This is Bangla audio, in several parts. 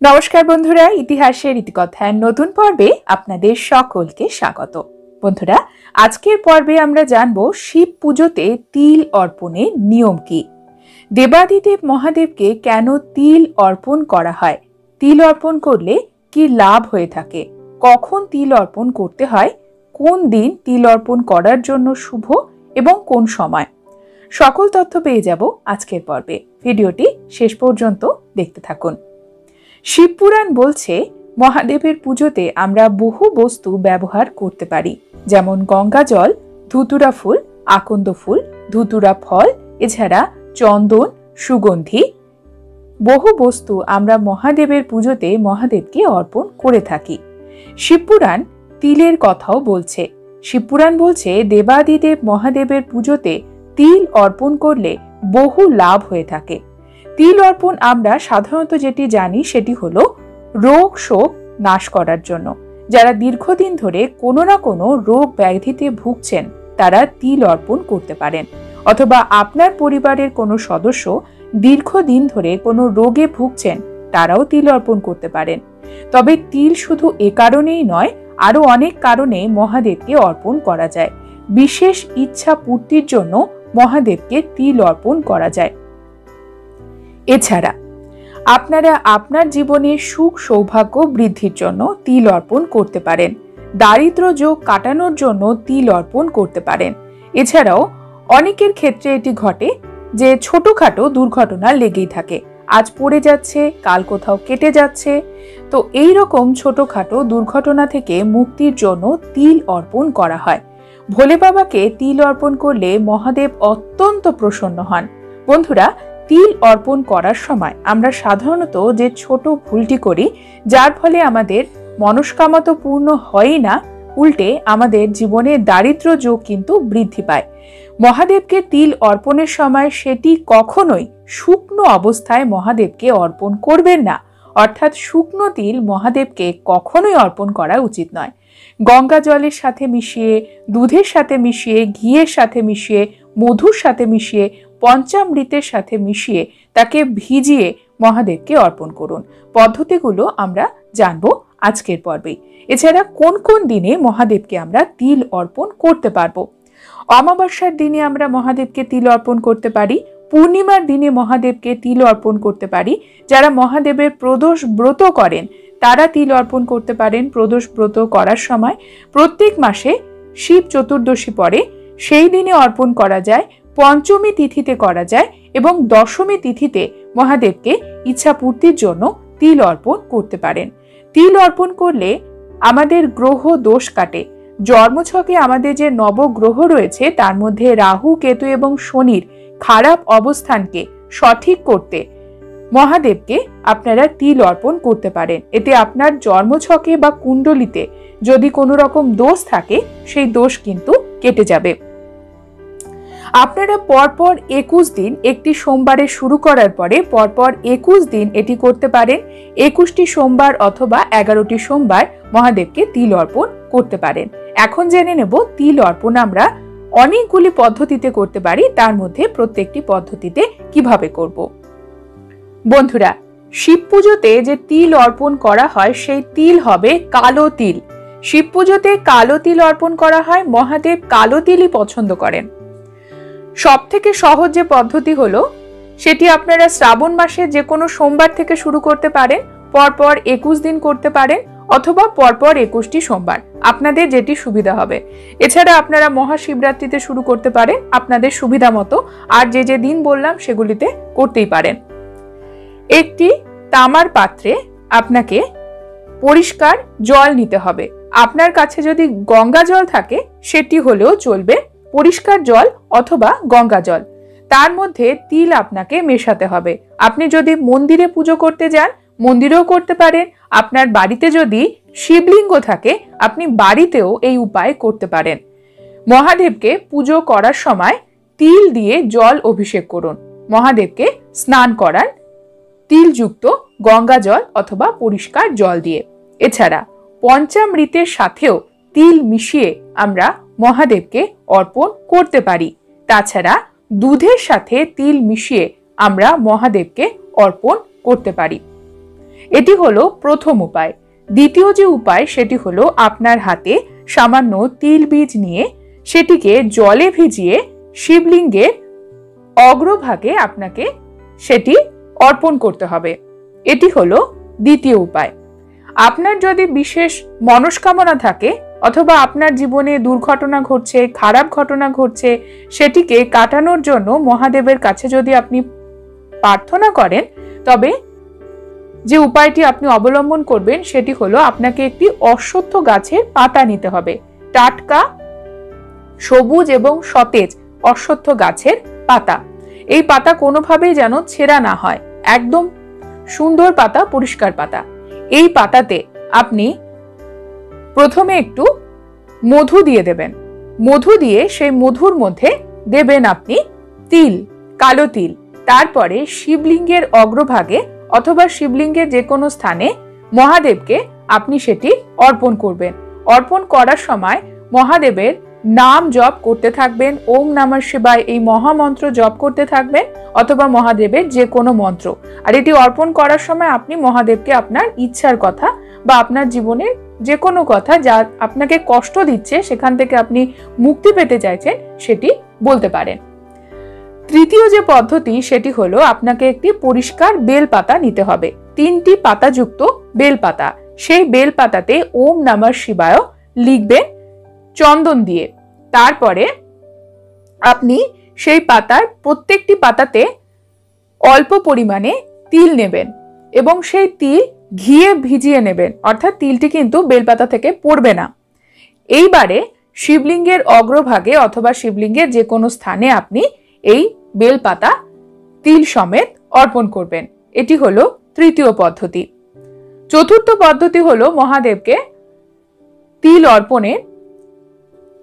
নমস্কার বন্ধুরা, ইতিহাসের ইতিকথায় নতুন পর্বে আপনাদের সকলকে স্বাগত। বন্ধুরা, আজকের পর্বে আমরা জানব শিব পুজোতে তিল অর্পণের নিয়ম কি, দেবাদিদেব মহাদেবকে কেন তিল অর্পণ করা হয়, তিল অর্পণ করলে কি লাভ হয়ে থাকে, কখন তিল অর্পণ করতে হয়, কোন দিন তিল অর্পণ করার জন্য শুভ এবং কোন সময়, সকল তথ্য পেয়ে যাব আজকের পর্বে। ভিডিওটি শেষ পর্যন্ত দেখতে থাকুন। শিবপুরাণ বলছে, মহাদেবের পুজোতে আমরা বহু বস্তু ব্যবহার করতে পারি, যেমন গঙ্গা জল, ধুতুরা ফুল, আকন্দ ফুল, ধুতুরা ফল, এছাড়া চন্দন, সুগন্ধি। বহু বস্তু আমরা মহাদেবের পুজোতে মহাদেবকে অর্পণ করে থাকি। শিবপুরাণ তিলের কথাও বলছে। শিবপুরাণ বলছে, দেবাদিদেব মহাদেবের পুজোতে তিল অর্পণ করলে বহু লাভ হয়ে থাকে। তিল অর্পণ আমরা সাধারণত যেটি জানি সেটি হলো রোগ শোক নাশ করার জন্য। যারা দীর্ঘদিন ধরে কোনো না কোনো রোগ ব্যাধিতে ভুগছেন তারা তিল অর্পণ করতে পারেন, অথবা আপনার পরিবারের কোনো সদস্য দীর্ঘদিন ধরে কোনো রোগে ভুগছেন তারাও তিল অর্পণ করতে পারেন। তবে তিল শুধু এ কারণেই নয়, আরো অনেক কারণে মহাদেবকে অর্পণ করা যায়। বিশেষ ইচ্ছা পূর্তির জন্য মহাদেবকে তিল অর্পণ করা যায়। এছাড়া আপনারা আপনার জীবনে সুখ সৌভাগ্য বৃদ্ধির জন্য তিল অর্পণ করতে পারেন, দারিদ্র্য যোগ কাটানোর জন্য তিল অর্পণ করতে পারেন। এছাড়াও অনেকের ক্ষেত্রে এটি ঘটে যে ছোটখাটো দুর্ঘটনা লেগেই থাকে, আজ পড়ে যাচ্ছে, কাল কোথাও কেটে যাচ্ছে। তো এই রকম ছোটখাটো দুর্ঘটনা থেকে মুক্তির জন্য তিল অর্পণ করা হয়। ভোলে বাবাকে তিল অর্পণ করলে মহাদেব অত্যন্ত প্রসন্ন হন। বন্ধুরা, তিল অর্পণ করার সময় আমরা সাধারণত যে ছোট ভুলটি করি, যার ফলে আমাদের মনস্কামনা তো পূর্ণ হয়ই না, উল্টে আমাদের জীবনে দারিদ্র্য যোগ কিন্তু বৃদ্ধি পায়। মহাদেবকে তিল অর্পণের সময় সেটি কখনোই শুকনো অবস্থায় মহাদেবকে অর্পণ করবেন না, অর্থাৎ শুকনো তিল মহাদেবকে কখনোই অর্পণ করা উচিত নয়। গঙ্গা জলের সাথে মিশিয়ে, দুধের সাথে মিশিয়ে, ঘিয়ের সাথে মিশিয়ে, মধুর সাথে মিশিয়ে, পঞ্চামৃতের সাথে মিশিয়ে তাকে ভিজিয়ে মহাদেবকে অর্পণ করুন। পদ্ধতিগুলো আমরা জানবো আজকের পর্বেই। এছাড়া কোন কোন দিনে মহাদেবকে আমরা তিল অর্পণ করতে পারবো। অমাবস্যার দিনে আমরা মহাদেবকে তিল অর্পণ করতে পারি, পূর্ণিমার দিনে মহাদেবকে তিল অর্পণ করতে পারি। যারা মহাদেবের প্রদোষ ব্রত করেন তারা তিল অর্পণ করতে পারেন। প্রদোষ ব্রত করার সময় প্রত্যেক মাসে শিব চতুর্দশী পরে, সেই দিনে অর্পণ করা যায়, পঞ্চমী তিথিতে করা যায় এবং দশমী তিথিতে মহাদেবকে ইচ্ছা পূর্তির জন্য তিল অর্পণ করতে পারেন। তিল অর্পণ করলে আমাদের গ্রহ দোষ কাটে। জন্মছকে আমাদের যে নবগ্রহ রয়েছে তার মধ্যে রাহু, কেতু এবং শনির খারাপ অবস্থানকে সঠিক করতে মহাদেবকে আপনারা তিল অর্পণ করতে পারেন। এতে আপনার জন্মছকে বা কুণ্ডলিতে যদি কোনো রকম দোষ থাকে সেই দোষ কিন্তু কেটে যাবে। আপনারা পরপর 21 দিন, একটি সোমবারে শুরু করার পরে পরপর 21 দিন এটি করতে পারেন। 21টি সোমবার অথবা 11টি সোমবার মহাদেবকে তিল অর্পণ করতে পারেন। এখন জেনে নেব তিল অর্পণ আমরা অনেকগুলি পদ্ধতিতে করতে পারি, তার মধ্যে প্রত্যেকটি পদ্ধতিতে কিভাবে করব। বন্ধুরা, শিব পুজোতে যে তিল অর্পণ করা হয় সেই তিল হবে কালো তিল। শিব পুজোতে কালো তিল অর্পণ করা হয়, মহাদেব কালো তিলই পছন্দ করেন। সব থেকে সহজ যে পদ্ধতি হলো সেটি আপনারা শ্রাবণ মাসে যে কোনো সোমবার থেকে শুরু করতে পারেন, পরপর 21 দিন করতে পারেন, অথবা পরপর 21টি সোমবার, আপনাদের যেটি সুবিধা হবে। এছাড়া আপনারা মহাশিবরাত্রিতে শুরু করতে পারেন আপনাদের সুবিধা মতো, আর যে যে দিন বললাম সেগুলিতে করতেই পারেন। একটি তামার পাত্রে আপনাকে পরিষ্কার জল নিতে হবে। আপনার কাছে যদি গঙ্গা জল থাকে সেটি হলেও চলবে, পরিষ্কার জল অথবা গঙ্গা জল। তার মধ্যে তিল আপনাকে মেশাতে হবে। আপনি যদি মন্দিরে পুজো করতে যান মন্দিরেও করতে পারেন, আপনার বাড়িতে যদি শিবলিঙ্গ থাকে আপনি বাড়িতেও এই উপায় করতে পারেন। মহাদেবকে পুজো করার সময় তিল দিয়ে জল অভিষেক করুন, মহাদেবকে স্নান করান তিলযুক্ত গঙ্গা জল অথবা পরিষ্কার জল দিয়ে। এছাড়া পঞ্চামৃতের সাথেও তিল মিশিয়ে আমরা মহাদেবকে অর্পণ করতে পারি। তাছাড়া দুধের সাথে তিল মিশিয়ে আমরা মহাদেবকে অর্পণ করতে পারি। এটি হলো প্রথম উপায়। দ্বিতীয় যে উপায় সেটি হলো আপনার হাতে সামান্য তিল বীজ নিয়ে সেটিকে জলে ভিজিয়ে শিবলিঙ্গের অগ্রভাগে আপনাকে সেটি অর্পণ করতে হবে। এটি হলো দ্বিতীয় উপায়। আপনার যদি বিশেষ মনস্কামনা থাকে অথবা আপনার জীবনে দুর্ঘটনা ঘটছে, খারাপ ঘটনা ঘটছে, সেটিকে কাটানোর জন্য মহাদেবের কাছে যদি আপনি প্রার্থনা করেন, তবে যে উপায়টি আপনি অবলম্বন করবেন সেটি হলো আপনাকে একটি অশ্বত্থ গাছের পাতা নিতে হবে। টাটকা, সবুজ এবং সতেজ অশ্বত্থ গাছের পাতা। এই পাতা কোনোভাবেই যেন ছেঁড়া না হয়, একদম সুন্দর পাতা, পরিষ্কার পাতা। এই পাতাতে আপনি প্রথমে একটু মধু দিয়ে দেবেন। মধু দিয়ে সেই মধুর মধ্যে দেবেন আপনি তিল, কালো তিল। তারপরে শিবলিঙ্গের অগ্রভাগে অথবা শিবলিঙ্গের যে কোনো স্থানে মহাদেবকে আপনি সেটি অর্পণ করবেন। অর্পণ করার সময় মহাদেবের নাম জপ করতে থাকবেন। ওম নমঃ শিবায় এই মহামন্ত্র জপ করতে থাকবেন অথবা মহাদেবের যে কোনো মন্ত্র। আর এটি অর্পণ করার সময় আপনি মহাদেবকে আপনার ইচ্ছার কথা বা আপনার জীবনের যে কোনো কথা যা আপনাকে কষ্ট দিচ্ছে, সেখান থেকে আপনি মুক্তি পেতে চাইছেন, সেটি বলতে পারেন। তৃতীয় যে পদ্ধতি সেটি হলো আপনাকে একটি পরিষ্কার বেল পাতা নিতে হবে। 3টি পাতাযুক্ত বেল পাতা। সেই বেল পাতাতে ওম নমঃ শিবায় লিখবেন চন্দন দিয়ে। তারপরে আপনি সেই পাতার প্রত্যেকটি পাতাতে অল্প পরিমাণে তিল নেবেন এবং সেই তিল ঘিয়ে ভিজিয়ে নেবেন, অর্থাৎ তিলটি কিন্তু বেলপাতা থেকে পড়বে না। এইবারে শিবলিঙ্গের অগ্রভাগে অথবা শিবলিঙ্গের যে কোনো স্থানে আপনি এই বেলপাতা তিল সমেত অর্পণ করবেন। এটি হলো তৃতীয় পদ্ধতি। চতুর্থ পদ্ধতি হলো মহাদেবকে তিল অর্পণে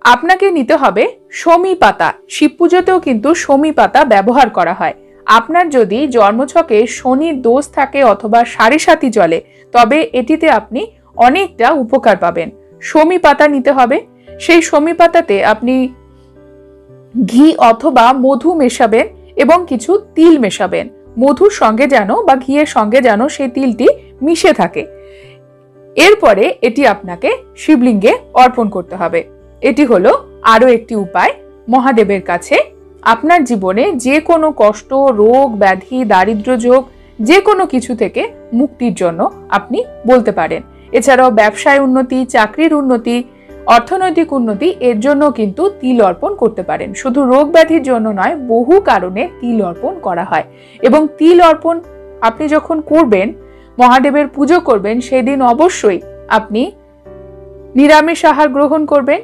আপনাকে নিতে হবে শমী পাতা। শিব পুজোতেও কিন্তু শমী পাতা ব্যবহার করা হয়। আপনার যদি জন্মছকে শনির দোষ থাকে অথবা সাড়ে সাতি চলে, তবে এটিতে আপনি অনেকটা উপকার পাবেন। শমী পাতা নিতে হবে। সেই শমী পাতাতে আপনি ঘি অথবা মধু মেশাবেন এবং কিছু তিল মেশাবেন। মধুর সঙ্গে যেন বা ঘিয়ের সঙ্গে যেন সেই তিলটি মিশে থাকে। এরপরে এটি আপনাকে শিবলিঙ্গে অর্পণ করতে হবে। এটি হলো আরো একটি উপায় মহাদেবের কাছে আপনার জীবনে যে কোনো কষ্ট, রোগ, ব্যাধি, দারিদ্র্য যোগ যে কোনো কিছু থেকে মুক্তির জন্য আপনি বলতে পারেন। এছাড়াও ব্যবসায় উন্নতি, চাকরির উন্নতি, অর্থনৈতিক উন্নতি এর জন্য কিন্তু তিল অর্পণ করতে পারেন। শুধু রোগ ব্যাধির জন্য নয়, বহু কারণে তিল অর্পণ করা হয়। এবং তিল অর্পণ আপনি যখন করবেন, মহাদেবের পুজো করবেন, সেদিন অবশ্যই আপনি নিরামিষ আহার গ্রহণ করবেন।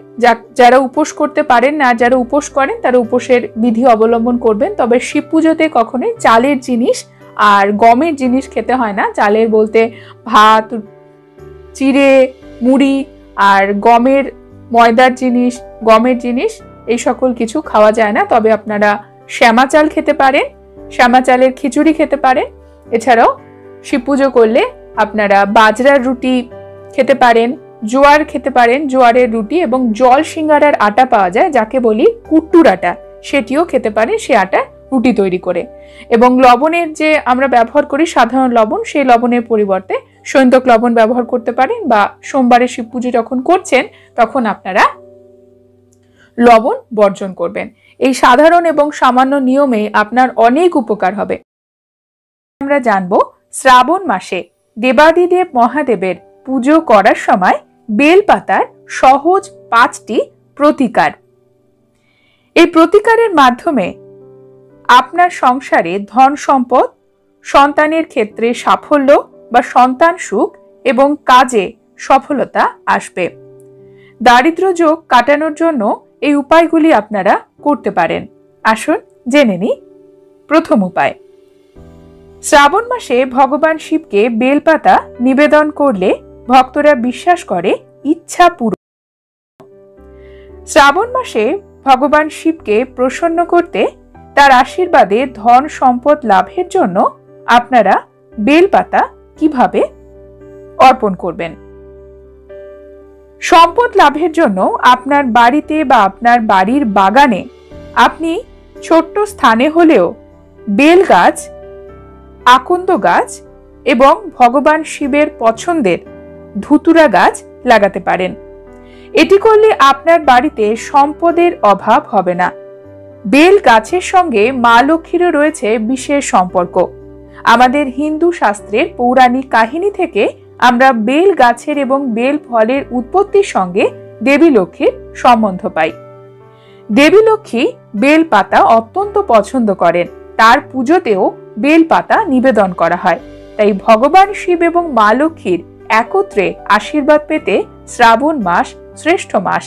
যারা উপোস করতে পারেন না, যারা উপোস করেন তারা উপোসের বিধি অবলম্বন করবেন। তবে শিব পুজোতে কখনোই চালের জিনিস আর গমের জিনিস খেতে হয় না। চালের বলতে ভাত, চিড়ে, মুড়ি আর গমের ময়দার জিনিস, গমের জিনিস এই সকল কিছু খাওয়া যায় না। তবে আপনারা শ্যামা চাল খেতে পারেন, শ্যামা চালের খিচুড়ি খেতে পারেন। এছাড়াও শিব পুজো করলে আপনারা বাজরার রুটি খেতে পারেন, জোয়ার খেতে পারেন, জোয়ারের রুটি এবং জল সিঙ্গারার আটা পাওয়া যায় যাকে বলি কুট্টুর আটা, সেটিও খেতে পারেন সে আটা রুটি তৈরি করে। এবং লবণের যে আমরা ব্যবহার করি সাধারণ লবণ, সেই লবণের পরিবর্তে সৈন্তক লবণ ব্যবহার করতে পারেন। বা সোমবারে শিব পুজো যখন করছেন তখন আপনারা লবণ বর্জন করবেন। এই সাধারণ এবং সামান্য নিয়মে আপনার অনেক উপকার হবে। আমরা জানবো শ্রাবণ মাসে দেবাদিদেব মহাদেবের পুজো করার সময় বেলপাতার সহজ 5টি প্রতিকার। এই প্রতিকারের মাধ্যমে আপনার সংসারে ধন সম্পদ, সন্তানের ক্ষেত্রে সাফল্য বা সন্তান সুখ এবং কাজে সফলতা আসবে। দারিদ্র্য যোগ কাটানোর জন্য এই উপায়গুলি আপনারা করতে পারেন। আসুন জেনে নিই প্রথম উপায়। শ্রাবণ মাসে ভগবান শিবকে বেলপাতা নিবেদন করলে ভক্তরা বিশ্বাস করে ইচ্ছা পূরণ। শ্রাবণ মাসে ভগবান শিবকে প্রসন্ন করতে তার আশীর্বাদে ধন সম্পদ লাভের জন্য আপনারা বেলপাতা কিভাবে অর্পণ করবেন। সম্পদ লাভের জন্য আপনার বাড়িতে বা আপনার বাড়ির বাগানে আপনি ছোট্ট স্থানে হলেও বেল গাছ, আকন্দ গাছ এবং ভগবান শিবের পছন্দের ধুতুরা গাছ লাগাতে পারেন। এটি করলে আপনার বাড়িতে সম্পদের অভাব হবে না। বেল গাছের সঙ্গে মা লক্ষ্মীরও রয়েছে বিশেষ সম্পর্ক। আমাদের হিন্দু শাস্ত্রের পৌরাণিক কাহিনী থেকে আমরা বেল গাছের এবং বেল ফলের উৎপত্তির সঙ্গে দেবী লক্ষ্মীর সম্বন্ধ পাই। দেবী লক্ষ্মী বেল পাতা অত্যন্ত পছন্দ করেন, তার পুজোতেও বেল পাতা নিবেদন করা হয়। তাই ভগবান শিব এবং মা লক্ষ্মীর একত্রে আশীর্বাদ পেতে শ্রাবণ মাস শ্রেষ্ঠ মাস।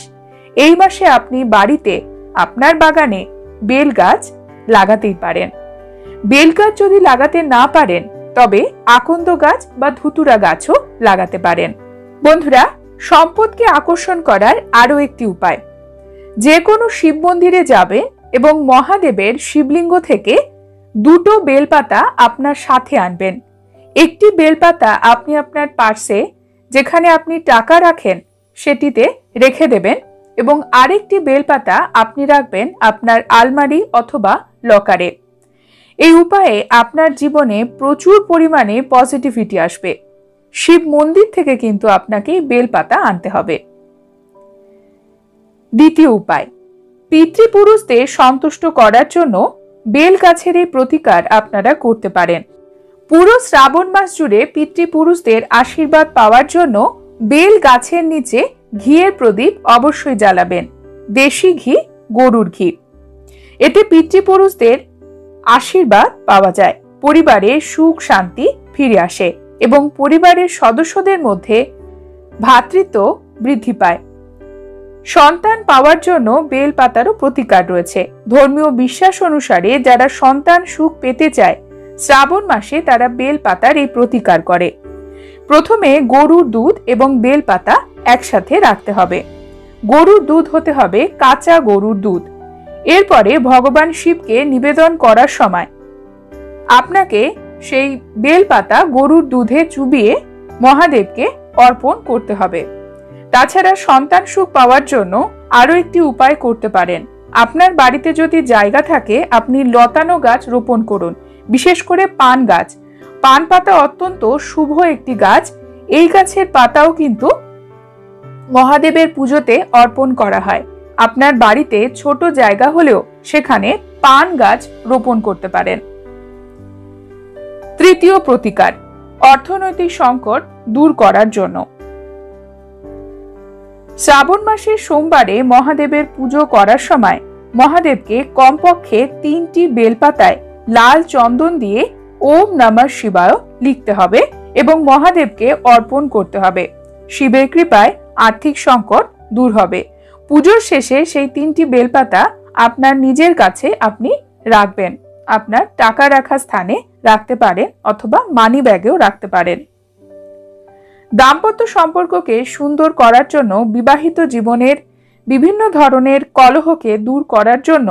এই মাসে আপনি বাড়িতে আপনার বাগানে বেল গাছ লাগাতেই পারেন। বেল গাছ যদি লাগাতে না পারেন তবে আকন্দ গাছ বা ধুতুরা গাছও লাগাতে পারেন। বন্ধুরা, সম্পদকে আকর্ষণ করার আরো একটি উপায়, যে কোনো শিব মন্দিরে যাবেন এবং মহাদেবের শিবলিঙ্গ থেকে দুটো বেলপাতা আপনার সাথে আনবেন। একটি বেলপাতা আপনি আপনার পার্সে, যেখানে আপনি টাকা রাখেন, সেটিতে রেখে দেবেন এবং আরেকটি বেলপাতা আপনি রাখবেন আপনার আলমারি অথবা লকারে। এই উপায়ে আপনার জীবনে প্রচুর পরিমাণে পজিটিভিটি আসবে। শিব মন্দির থেকে কিন্তু আপনাকে বেলপাতা আনতে হবে। দ্বিতীয় উপায়, পিতৃপুরুষদের সন্তুষ্ট করার জন্য বেল গাছের এই প্রতিকার আপনারা করতে পারেন। পুরো শ্রাবণ মাস জুড়ে পিতৃপুরুষদের আশীর্বাদ পাওয়ার জন্য বেল গাছের নিচে ঘিয়ের প্রদীপ অবশ্যই জ্বালাবেন। দেশি ঘি, গরুর ঘি। এতে পিতৃপুরুষদের আশীর্বাদ পাওয়া যায়, পরিবারে সুখ শান্তি ফিরে আসে এবং পরিবারের সদস্যদের মধ্যে ভ্রাতৃত্ব বৃদ্ধি পায়। সন্তান পাওয়ার জন্য বেল পাতারও প্রতিকার রয়েছে। ধর্মীয় বিশ্বাস অনুসারে যারা সন্তান সুখ পেতে চায়, শ্রাবণ মাসে তারা বেল পাতার এই প্রতিকার করে। প্রথমে গরুর দুধ এবং বেল পাতা একসাথে রাখতে হবে। গরুর দুধ হতে হবে কাঁচা গরুর দুধ। এরপরে ভগবান শিবকে নিবেদন করার সময় আপনাকে সেই বেল পাতা গরুর দুধে চুবিয়ে মহাদেবকে অর্পণ করতে হবে। তাছাড়া সন্তান সুখ পাওয়ার জন্য আরো একটি উপায় করতে পারেন। আপনার বাড়িতে যদি জায়গা থাকে, আপনি লতানো গাছ রোপণ করুন, বিশেষ করে পান গাছ। পান পাতা অত্যন্ত শুভ একটি গাছ। এই গাছের পাতাও কিন্তু মহাদেবের পুজোতে অর্পণ করা হয়। আপনার বাড়িতে ছোট জায়গা হলেও সেখানে পান গাছ রোপণ করতে পারেন। তৃতীয় প্রতিকার, অর্থনৈতিক সংকট দূর করার জন্য। শ্রাবণ মাসের সোমবারে মহাদেবের পুজো করার সময় মহাদেবকে কমপক্ষে 3টি বেলপাতায় লাল চন্দন দিয়ে ওম নমঃ শিবায় লিখতে হবে এবং মহাদেবকে অর্পণ করতে হবে। শিবের কৃপায় আর্থিক সংকট দূর হবে। পুজোর শেষে সেই 3টি বেলপাতা আপনার নিজের কাছে আপনি রাখবেন। আপনার টাকা রাখার স্থানে রাখতে পারেন অথবা মানি ব্যাগেও রাখতে পারেন। দাম্পত্য সম্পর্ককে সুন্দর করার জন্য, বিবাহিত জীবনের বিভিন্ন ধরনের কলহকে দূর করার জন্য,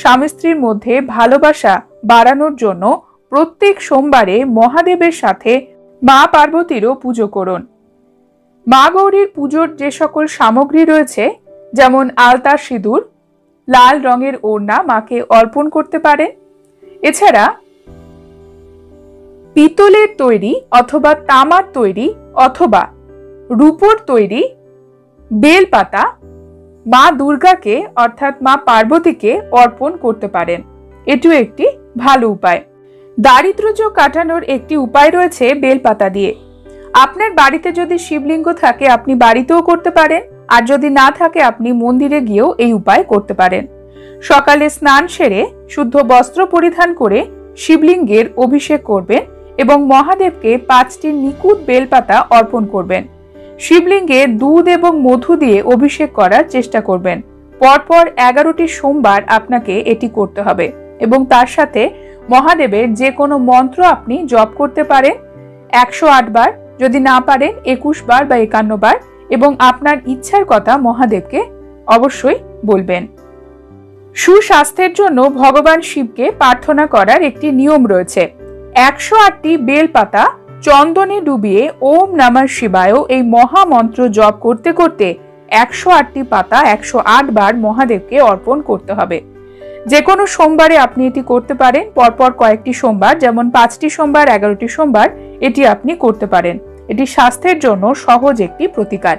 স্বামী স্ত্রীর মধ্যে ভালোবাসা বাড়ানোর জন্য প্রত্যেক সোমবারে মহাদেবের সাথে মা পার্বতীরও পুজো করুন। মা গৌরীর পুজোর যে সকল সামগ্রী রয়েছে, যেমন আলতা, সিঁদুর, লাল রঙের ওড়না মাকে অর্পণ করতে পারেন। এছাড়া পিতলের তৈরি অথবা তামার তৈরি অথবা রূপোর তৈরি বেলপাতা মা দুর্গাকে অর্থাৎ মা পার্বতীকে অর্পণ করতে পারেন। এটিও একটি ভালো উপায়। দারিদ্র্য কাটানোর একটি উপায় রয়েছে বেলপাতা দিয়ে। আপনার বাড়িতে যদি শিবলিঙ্গ থাকে আপনি বাড়িতেও করতে পারেন, আর যদি না থাকে আপনি মন্দিরে গিয়েও এই উপায় করতে পারেন। সকালে স্নান সেরে শুদ্ধ বস্ত্র পরিধান করে শিবলিঙ্গের অভিষেক করবেন এবং মহাদেবকে 5টি নিকুত বেলপাতা অর্পণ করবেন। শিবলিঙ্গে দুধ এবং মধু দিয়ে অভিষেক করার চেষ্টা করবেন। পরপর 11টি সোমবার আপনাকে এটি করতে হবে এবং তার সাথে মহাদেবের যে কোনো মন্ত্র আপনি জপ করতে পারেন 108 বার, যদি না পারেন 21 বার বা 51 বার, এবং আপনার ইচ্ছার কথা মহাদেবকে অবশ্যই বলবেন। সুস্বাস্থ্যের জন্য ভগবান শিবকে প্রার্থনা করার একটি নিয়ম রয়েছে। 108টি বেলপাতা চন্দনে ডুবিয়ে ওম নমঃ শিবায় এই মহামন্ত্র জপ করতে করতে 108টি পাতা 108 বার মহাদেবকে অর্পণ করতে হবে। যে কোনো সোমবারে আপনি এটি করতে পারেন। পরপর কয়েকটি সোমবার, যেমন 5টি সোমবার, 11টি সোমবার এটি আপনি করতে পারেন। এটি স্বাস্থ্যের জন্য সহজ একটি প্রতিকার।